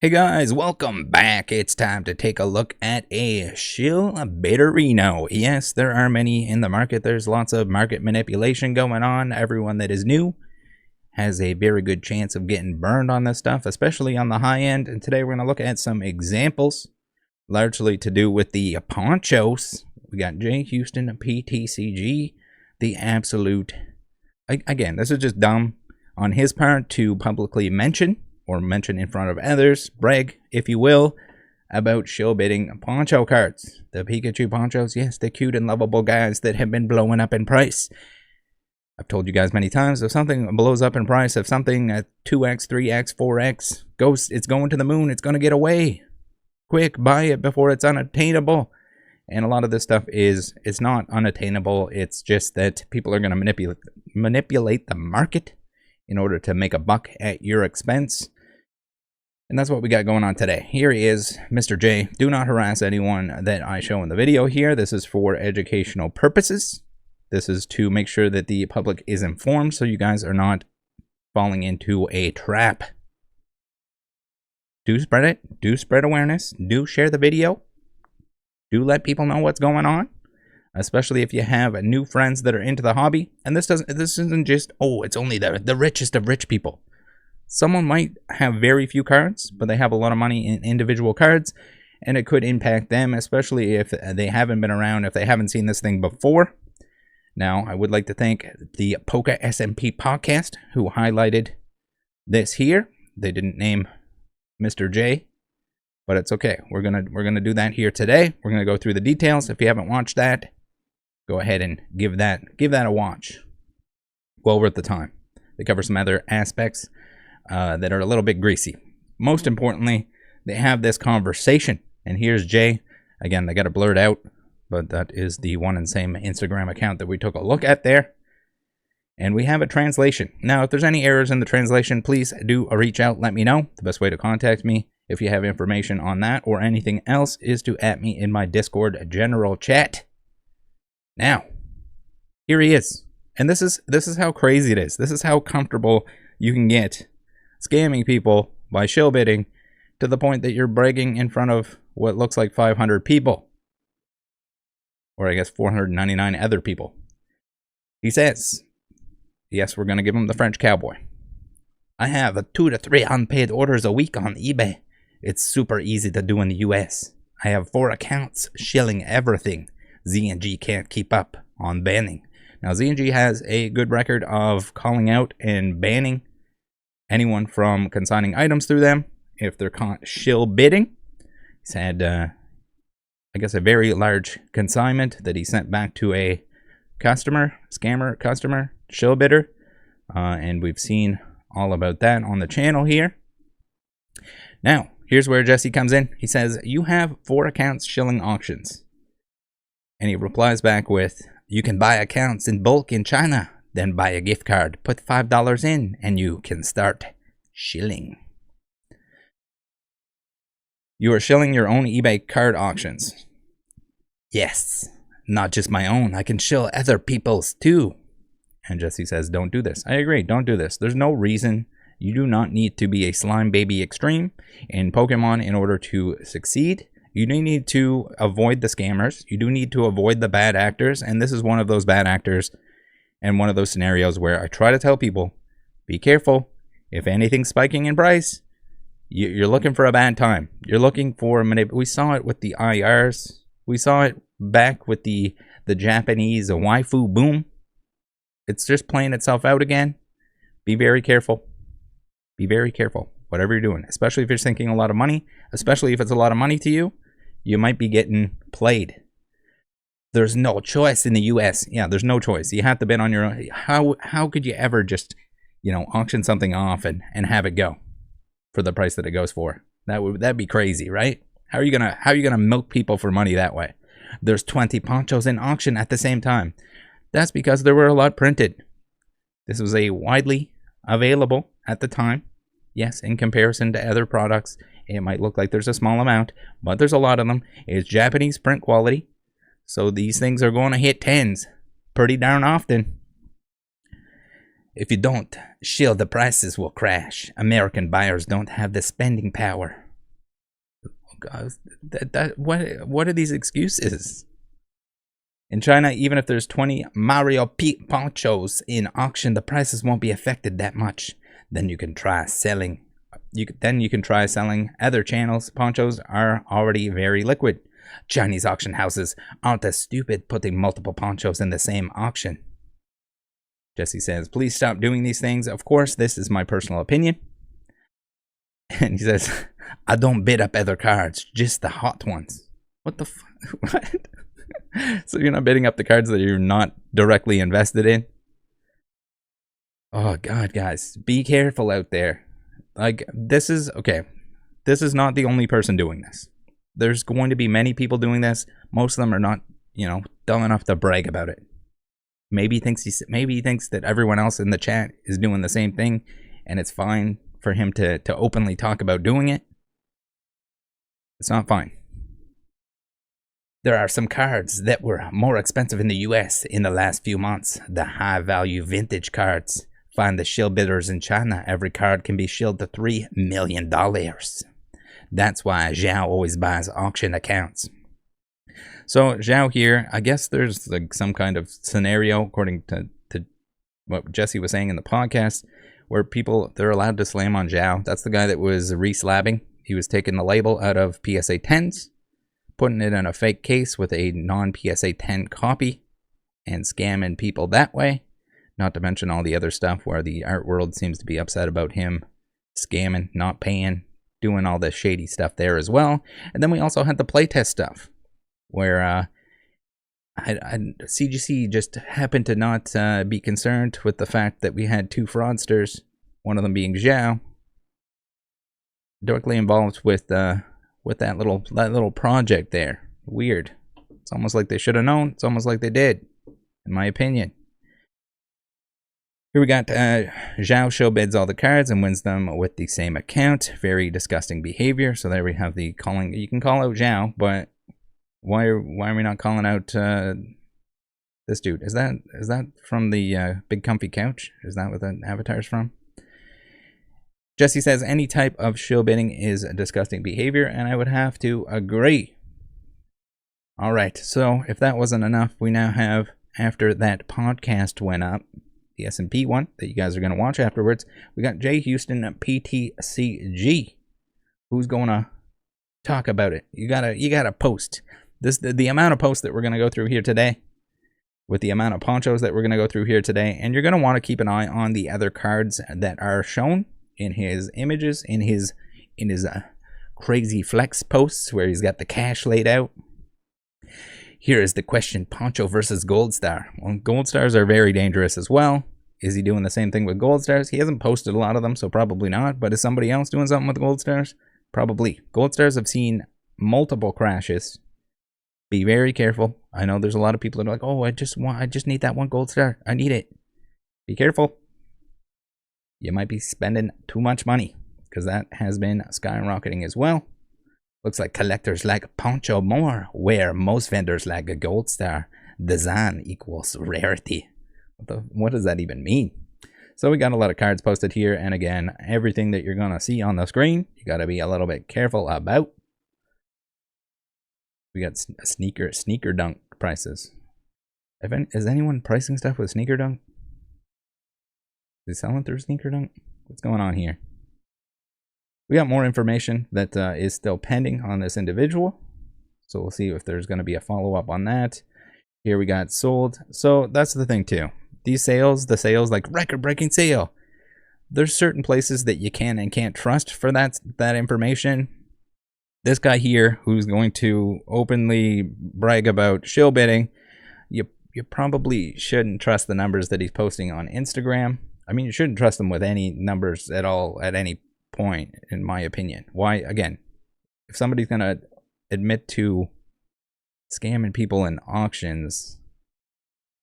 Hey guys, welcome back. It's time to take a look at a Shill Bitterino. Yes, there are many in the market. There's lots of market manipulation going on. Everyone that is new has a very good chance of getting burned on this stuff, especially on the high end. And today we're going to look at some examples, largely to do with the ponchos. We got J. Houston PTCG, the absolute... Again, this is just dumb on his part to publicly mention, or mention in front of others, brag, if you will, about show bidding poncho cards. The Pikachu ponchos, yes, the cute and lovable guys that have been blowing up in price. I've told you guys many times, if something blows up in price, if something at 2x, 3x, 4x goes, it's going to the moon, it's going to get away. Quick, buy it before it's unattainable. And a lot of this stuff it's not unattainable, it's just that people are going to manipulate the market in order to make a buck at your expense. And that's what we got going on today. Here he is, Mr. J. Do not harass anyone that I show in the video here. This is for educational purposes. This is to make sure that the public is informed so you guys are not falling into a trap. Do spread it. Do spread awareness. Do share the video. Do let people know what's going on. Especially if you have new friends that are into the hobby. And this isn't just, oh, it's only the richest of rich people. Someone might have very few cards, but they have a lot of money in individual cards, and it could impact them, especially if they haven't been around, if they haven't seen this thing before. Now, I would like to thank the Poka SMP podcast, who highlighted this here. They didn't name Mr. J, but it's okay. We're gonna do that here today. We're gonna go through the details. If you haven't watched that, go ahead and give that a watch. Well worth the time. They cover some other aspects that are a little bit greasy. Most importantly, they have this conversation. And here's Jay. Again, they got it blurred out, but that is the one and same Instagram account that we took a look at there. And we have a translation. Now, if there's any errors in the translation, please do reach out. Let me know. The best way to contact me, if you have information on that or anything else, is to @ me in my Discord general chat. Now, here he is. And this is how crazy it is. This is how comfortable you can get scamming people by shill bidding to the point that you're bragging in front of what looks like 500 people. Or I guess 499 other people. He says, yes, we're going to give him the French cowboy. I have 2 to 3 unpaid orders a week on eBay. It's super easy to do in the US. I have 4 accounts shilling everything. Z&G can't keep up on banning. Now, Z&G has a good record of calling out and banning anyone from consigning items through them if they're caught shill bidding. He's had, I guess, a very large consignment that he sent back to a scammer customer, shill bidder. And we've seen all about that on the channel here. Now, here's where Jesse comes in. He says, you have 4 accounts shilling auctions. And he replies back with, you can buy accounts in bulk in China. Then buy a gift card, put $5 in, and you can start shilling. You are shilling your own eBay card auctions. Yes, not just my own. I can shill other people's too. And Jesse says, don't do this. I agree, don't do this. There's no reason. You do not need to be a slime baby extreme in Pokemon in order to succeed. You do need to avoid the scammers. You do need to avoid the bad actors. And this is one of those bad actors. And one of those scenarios where I try to tell people, be careful. If anything's spiking in price, you're looking for a bad time. You're looking for we saw it with the IRs. We saw it back with the Japanese waifu boom. It's just playing itself out again. Be very careful. Be very careful. Whatever you're doing, especially if you're sinking a lot of money, especially if it's a lot of money to you, you might be getting played. There's no choice in the US. Yeah, there's no choice. You have to bid on your own. How could you ever just, auction something off and have it go for the price that it goes for? That'd be crazy, right? How are you gonna milk people for money that way? There's 20 ponchos in auction at the same time. That's because there were a lot printed. This was a widely available at the time. Yes, in comparison to other products, it might look like there's a small amount, but there's a lot of them. It's Japanese print quality. So these things are going to hit 10s pretty darn often. If you don't, Shill, the prices will crash. American buyers don't have the spending power. God, what are these excuses? In China, even if there's 20 Mario ponchos in auction, the prices won't be affected that much. Then you can try selling. You can try selling other channels. Ponchos are already very liquid. Chinese auction houses aren't as stupid putting multiple ponchos in the same auction. Jesse says, please stop doing these things. Of course, this is my personal opinion. And he says, I don't bid up other cards, just the hot ones. What the fuck? What? So you're not bidding up the cards that you're not directly invested in? Oh, God, guys. Be careful out there. Like, this is not the only person doing this. There's going to be many people doing this. Most of them are not, dumb enough to brag about it. Maybe he thinks that everyone else in the chat is doing the same thing, and it's fine for him to openly talk about doing it. It's not fine. There are some cards that were more expensive in the US in the last few months. The high-value vintage cards. Find the shill bidders in China. Every card can be shilled to $3 million. That's why Zhao always buys auction accounts. So Zhao here, I guess there's like some kind of scenario, according to what Jesse was saying in the podcast, where they're allowed to slam on Zhao. That's the guy that was re-slabbing. He was taking the label out of PSA 10s, putting it in a fake case with a non-PSA 10 copy, and scamming people that way. Not to mention all the other stuff where the art world seems to be upset about him scamming, not paying, doing all the shady stuff there as well. And then we also had the playtest stuff, where CGC just happened to not be concerned with the fact that we had two fraudsters, one of them being Zhao, directly involved with that little project there. Weird. It's almost like they should have known. It's almost like they did, in my opinion. Here we got Zhao show bids all the cards and wins them with the same account. Very disgusting behavior. So there we have the calling. You can call out Zhao, but why are we not calling out this dude? Is that from the Big Comfy Couch? Is that what the avatar's from? Jesse says any type of shill bidding is disgusting behavior, and I would have to agree. All right, so if that wasn't enough, we now have, after that podcast went up, the S&P one that you guys are going to watch afterwards, we got Jay Houston at PTCG, who's going to talk about it. You gotta post this. The amount of posts that we're going to go through here today, with the amount of ponchos that we're going to go through here today, and you're going to want to keep an eye on the other cards that are shown in his images, in his crazy flex posts where he's got the cash laid out. Here is the question: Poncho versus Gold Star. Well, Gold Stars are very dangerous as well. Is he doing the same thing with Gold Stars? He hasn't posted a lot of them, so probably not. But is somebody else doing something with Gold Stars? Probably. Gold Stars have seen multiple crashes. Be very careful. I know there's a lot of people that are like, oh, I just need that one Gold Star. I need it. Be careful. You might be spending too much money, because that has been skyrocketing as well. Looks like collectors like Poncho more, where most vendors like a Gold Star. Design equals rarity. What does that even mean? So we got a lot of cards posted here, and again, everything that you're going to see on the screen, you got to be a little bit careful about. We got sneaker dunk prices. Is anyone pricing stuff with sneaker dunk? Is he selling through sneaker dunk? What's going on here? We got more information that is still pending on this individual. So we'll see if there's going to be a follow-up on that. Here we got sold. So that's the thing too. These sales, like record-breaking sale. There's certain places that you can and can't trust for that information. This guy here, who's going to openly brag about shill bidding, you probably shouldn't trust the numbers that he's posting on Instagram. I mean, you shouldn't trust them with any numbers at all at any point, in my opinion. Why? Again, if somebody's going to admit to scamming people in auctions,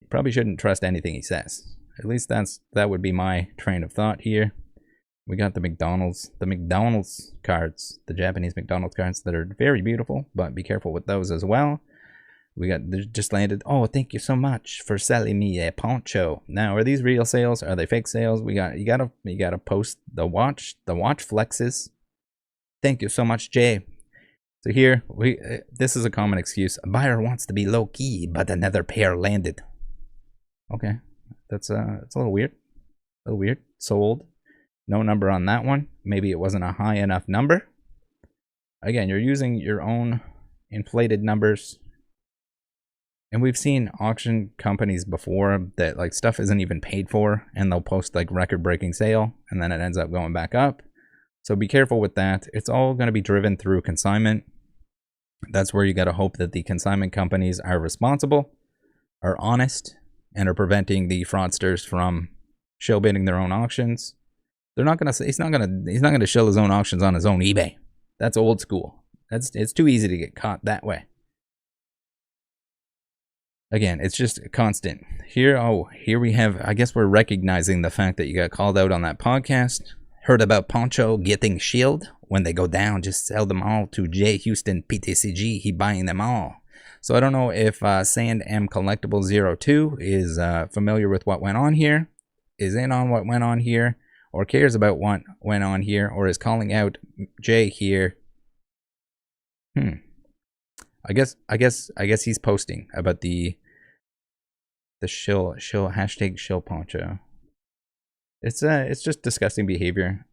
you probably shouldn't trust anything he says. At least that would be my train of thought here. We got the McDonald's cards, the Japanese McDonald's cards that are very beautiful, but be careful with those as well. We got just landed. Oh, thank you so much for selling me a poncho. Now, are these real sales? Are they fake sales? You gotta post the watch flexes. Thank you so much, Jay. So here, this is a common excuse. A buyer wants to be low-key, but another pair landed. Okay, it's a little weird. A little weird. Sold. No number on that one. Maybe it wasn't a high enough number. Again, you're using your own inflated numbers. And we've seen auction companies before that like stuff isn't even paid for, and they'll post like record-breaking sale, and then it ends up going back up. So be careful with that. It's all going to be driven through consignment. That's where you got to hope that the consignment companies are responsible, are honest, and are preventing the fraudsters from shill bidding their own auctions. They're not going to say he's not going to shill his own auctions on his own eBay. That's old school. It's too easy to get caught that way. Again, it's just constant. Here we have, I guess we're recognizing the fact that you got called out on that podcast. Heard about Poncho getting shilled? When they go down, just sell them all to J. Houston PTCG. He buying them all. So I don't know if Sand M Collectible 02 is familiar with what went on here, is in on what went on here, or cares about what went on here, or is calling out Jay here. I guess he's posting about the shill hashtag shill poncho. It's just disgusting behavior.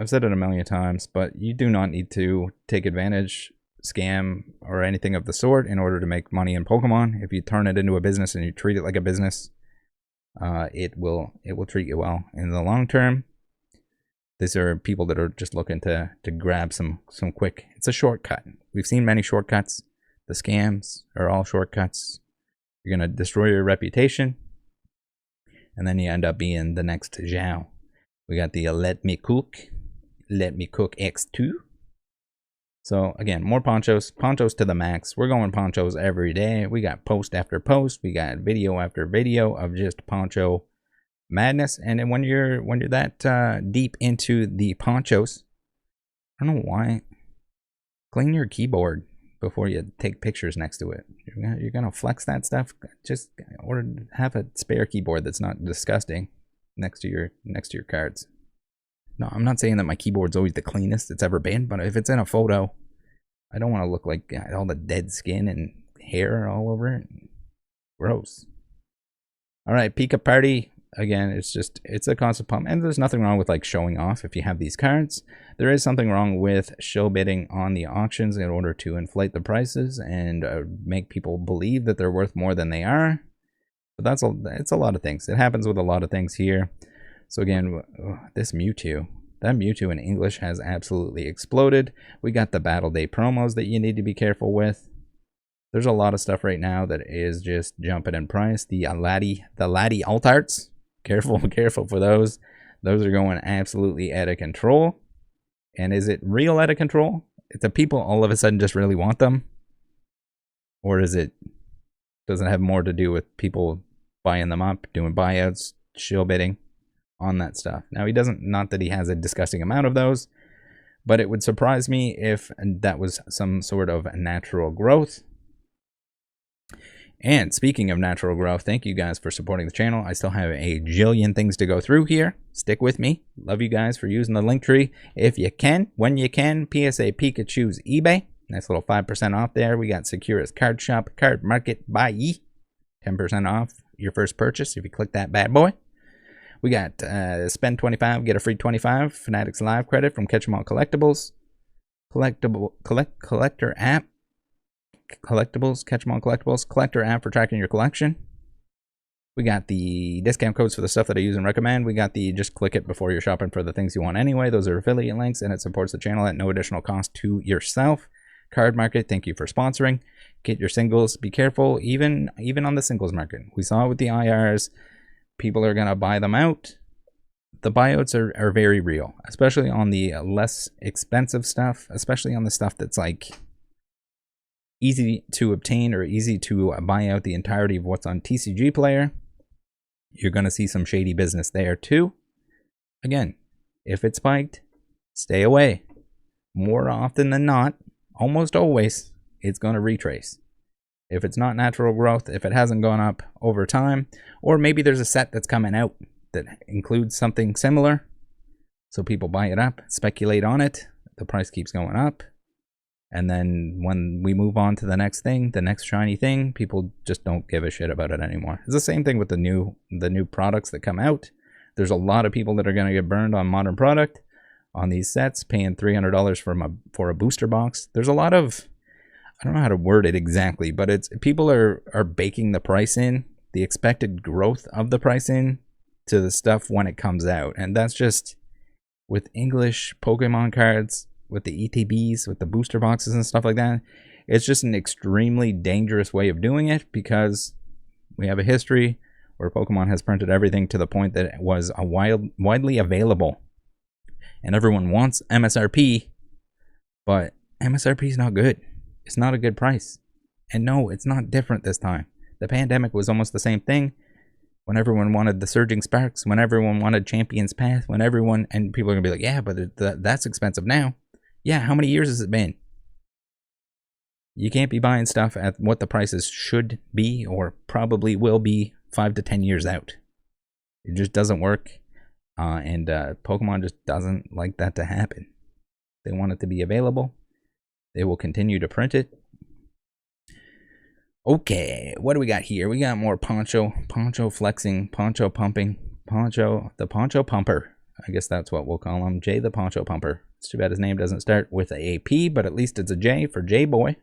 I've said it a million times, but you do not need to take advantage, scam, or anything of the sort in order to make money in Pokemon. If you turn it into a business and you treat it like a business, it will treat you well in the long term. These are people that are just looking to grab some quick. It's a shortcut. We've seen many shortcuts. The scams are all shortcuts. You're gonna destroy your reputation, and then you end up being the next Zhao. We got the Let Me Cook X2. So again, more ponchos to the max. We're going ponchos every day. We got post after post. We got video after video of just poncho madness. And then when you're that deep into the ponchos, I don't know why. Clean your keyboard before you take pictures next to it. You're gonna flex that stuff. Just have a spare keyboard that's not disgusting next to your cards. No, I'm not saying that my keyboard's always the cleanest it's ever been, but if it's in a photo, I don't want to look like all the dead skin and hair all over it. Gross. All right, Pika Party. Again, it's a constant pump, and there's nothing wrong with like showing off if you have these cards. There is something wrong with shill bidding on the auctions in order to inflate the prices and make people believe that they're worth more than they are. But it's a lot of things. It happens with a lot of things here. So again, this Mewtwo, that Mewtwo in English has absolutely exploded. We got the Battle Day promos that you need to be careful with. There's a lot of stuff right now that is just jumping in price. The Laddie alt arts. Careful for those. Those are going absolutely out of control. And is it real out of control? If the people all of a sudden just really want them? Or does it have more to do with people buying them up, doing buyouts, shill bidding on that stuff? Now he doesn't, not that he has a disgusting amount of those, but it would surprise me if that was some sort of natural growth. And speaking of natural growth, thank you guys for supporting the channel. I still have a jillion things to go through here. Stick with me. Love you guys for using the link tree. If you can, when you can, PSA Pikachu's eBay. Nice little 5% off there. We got Secura's Card Shop, Card Market by 10% off your first purchase if you click that bad boy. We got spend 25, get a free 25. Fanatics Live credit from Catch 'em All Collectibles. Collector app. Collectibles, Catch 'em All Collectibles, collector app for tracking your collection. We got the discount codes for the stuff that I use and recommend. We got the just click it before you're shopping for the things you want anyway. Those are affiliate links, and it supports the channel at no additional cost to yourself. Card Market, thank you for sponsoring. Get your singles. Be careful, even on the singles market. We saw it with the IRs. People are gonna buy them out. The buyouts are very real, especially on the less expensive stuff, especially on the stuff that's like easy to obtain or easy to buy out the entirety of what's on TCG Player. You're going to see some shady business there too. Again, if it's spiked, stay away. More often than not, almost always, it's going to retrace. If it's not natural growth, if it hasn't gone up over time, or maybe there's a set that's coming out that includes something similar, so people buy it up, speculate on it, the price keeps going up. And then when we move on to the next thing, the next shiny thing, people just don't give a shit about it anymore. It's the same thing with the new products that come out. There's a lot of people that are going to get burned on modern product, on these sets, paying $300 for a booster box. There's a lot of, I don't know how to word it exactly, but it's people are baking the price in, the expected growth of the price in to the stuff when it comes out. And that's just with English Pokemon cards, with the ETBs, with the booster boxes and stuff like that. It's just an extremely dangerous way of doing it, because we have a history where Pokemon has printed everything to the point that it was widely available. And everyone wants MSRP, but MSRP is not good. It's not a good price. And no, it's not different this time. The pandemic was almost the same thing. When everyone wanted the Surging Sparks, when everyone wanted Champion's Path, when everyone, and people are going to be like, yeah, but that's expensive now. Yeah, how many years has it been? You can't be buying stuff at what the prices should be or probably will be 5 to 10 years out. It just doesn't work. And Pokemon just doesn't like that to happen. They want it to be available. They will continue to print it. Okay, what do we got here? We got more poncho flexing, poncho pumping, the poncho pumper. I guess that's what we'll call him, Jay the Poncho Pumper. It's too bad his name doesn't start with a P, but at least it's a J for J-Boy.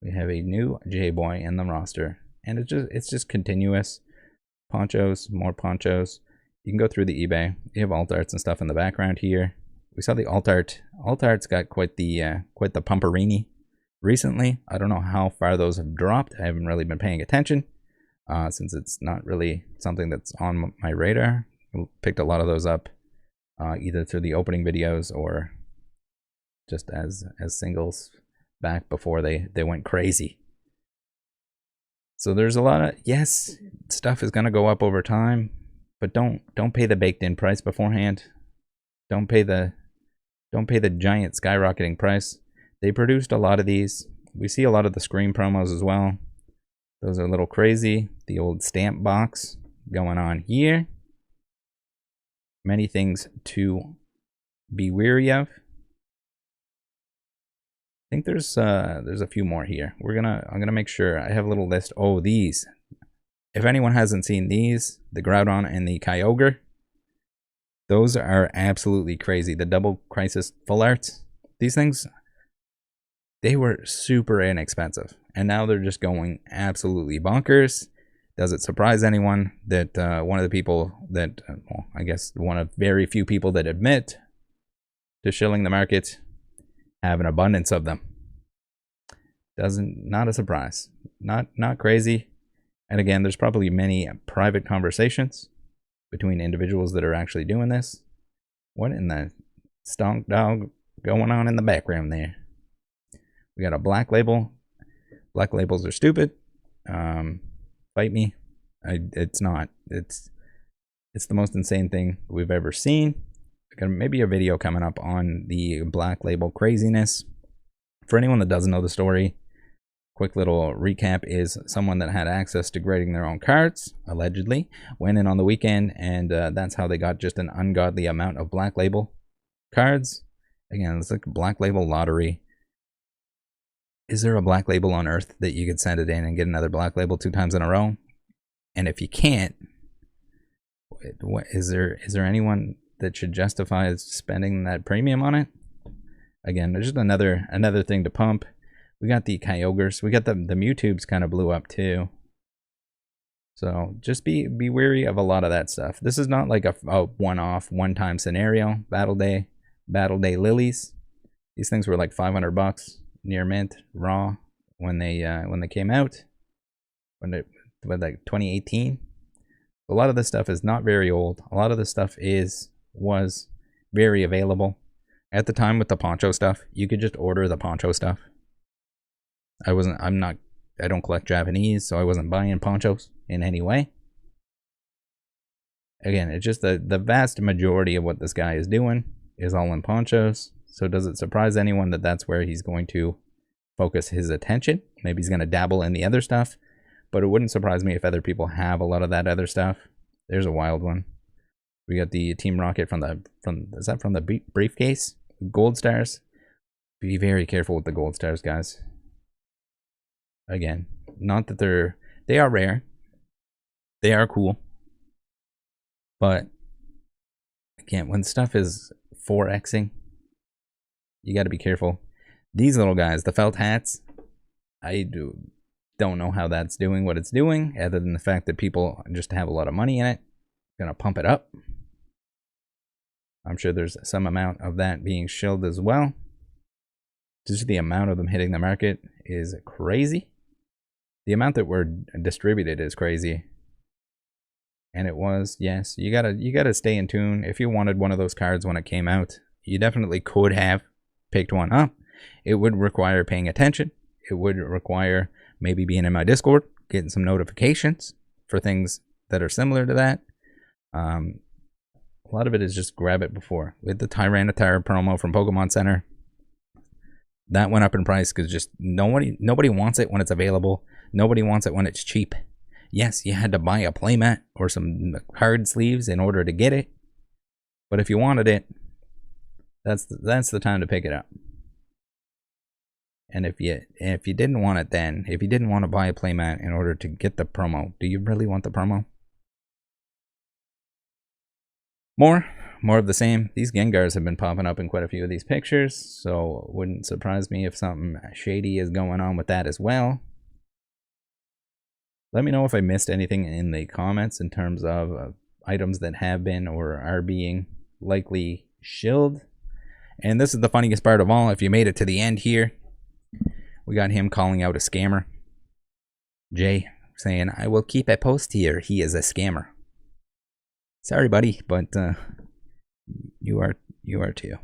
We have a new J-Boy in the roster, and it's just continuous. Ponchos, more ponchos. You can go through the eBay. You have alt arts and stuff in the background here. We saw the alt art. Alt art's got quite the pumperini recently. I don't know how far those have dropped. I haven't really been paying attention since it's not really something that's on my radar. I picked a lot of those up either through the opening videos or just as singles back before they went crazy. So there's a lot of, yes, stuff is going to go up over time, but don't pay the baked in price beforehand. Don't pay the giant skyrocketing price. They produced a lot of these. We see a lot of the Scream promos as well. Those are a little crazy. The old stamp box going on here. Many things to be wary of. I think there's a few more here. I'm gonna make sure I have a little list. Oh, these. If anyone hasn't seen these, the Groudon and the Kyogre, those are absolutely crazy. The double crisis full arts. These things, they were super inexpensive, and now they're just going absolutely bonkers. Does it surprise anyone that one of the people that, well, I guess one of very few people that admit to shilling the market have an abundance of them? Not a surprise. Not crazy. And again, there's probably many private conversations between individuals that are actually doing this. What in the stonk dog going on in the background there? We got a black label. Black labels are stupid. Fight me. It's not. It's the most insane thing we've ever seen. Got maybe a video coming up on the black label craziness. For anyone that doesn't know the story, quick little recap is someone that had access to grading their own cards, allegedly, went in on the weekend, and that's how they got just an ungodly amount of black label cards. Again, it's like a black label lottery. Is there a black label on Earth that you could send it in and get another black label 2 times in a row? And if you can't, is there anyone that should justify spending that premium on it? Again, there's just another thing to pump. We got the Kyogres. We got the Mewtwo's kind of blew up too. So just be wary of a lot of that stuff. This is not like a one-off, one-time scenario. Battle Day lilies. These things were like $500 near mint raw when they came out. Like 2018. A lot of this stuff is not very old. A lot of this stuff was very available at the time with the poncho stuff. You could just order the poncho stuff. I don't collect Japanese, so I wasn't buying ponchos in any way. Again, it's just the vast majority of what this guy is doing is all in ponchos. So does it surprise anyone that that's where he's going to focus his attention? Maybe he's going to dabble in the other stuff, but it wouldn't surprise me if other people have a lot of that other stuff. There's a wild one. We got the Team Rocket from the briefcase? Gold stars. Be very careful with the gold stars, guys. Again, not that they are rare. They are cool. But again, when stuff is 4xing, you got to be careful. These little guys, the felt hats, I don't know how that's doing what it's doing, other than the fact that people just have a lot of money in it. Gonna pump it up. I'm sure there's some amount of that being shilled as well. Just the amount of them hitting the market is crazy. The amount that were distributed is crazy. And it was, yes, you gotta stay in tune. If you wanted one of those cards when it came out, you definitely could have picked one up. It would require paying attention. It would require maybe being in my Discord, getting some notifications for things that are similar to that. A lot of it is just grab it before. With the Tyranitar promo from Pokemon Center, that went up in price because just nobody wants it when it's available. Nobody wants it when it's cheap. Yes, you had to buy a playmat or some card sleeves in order to get it. But if you wanted it, that's the time to pick it up. And if you didn't want it then, if you didn't want to buy a playmat in order to get the promo, do you really want the promo? More of the same. These Gengars have been popping up in quite a few of these pictures, so it wouldn't surprise me if something shady is going on with that as well. Let me know if I missed anything in the comments in terms of items that have been or are being likely shilled. And this is the funniest part of all. If you made it to the end here, we got him calling out a scammer. Jay saying, "I will keep a post here. He is a scammer." Sorry, buddy, but you are too.